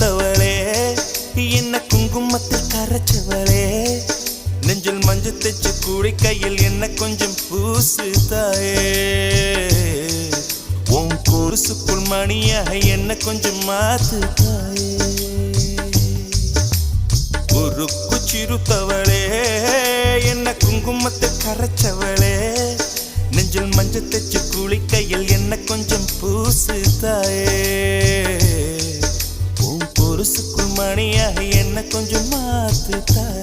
சிறுத்தவளே என்ன குங்குமத்தில் கரைச்சவளே நெஞ்சில் மஞ்சள் தைச்சு கூடி கையில் என்ன கொஞ்சம் பூசு தாயே உன் கொலுசுக்குள் மணியாக என்ன கொஞ்சம் மாத்து தாயே உருக்கு சிறுத்தவளே என்ன குங்குமத்தை கரைச்சவளே நெஞ்சில் மஞ்சள் தைச்சு கூலி கையில் என்ன கொஞ்சம் பூசு தாயே உன் கொலுசுக்குள் மணியாக என்ன கொஞ்சம் மாத்து தாயே.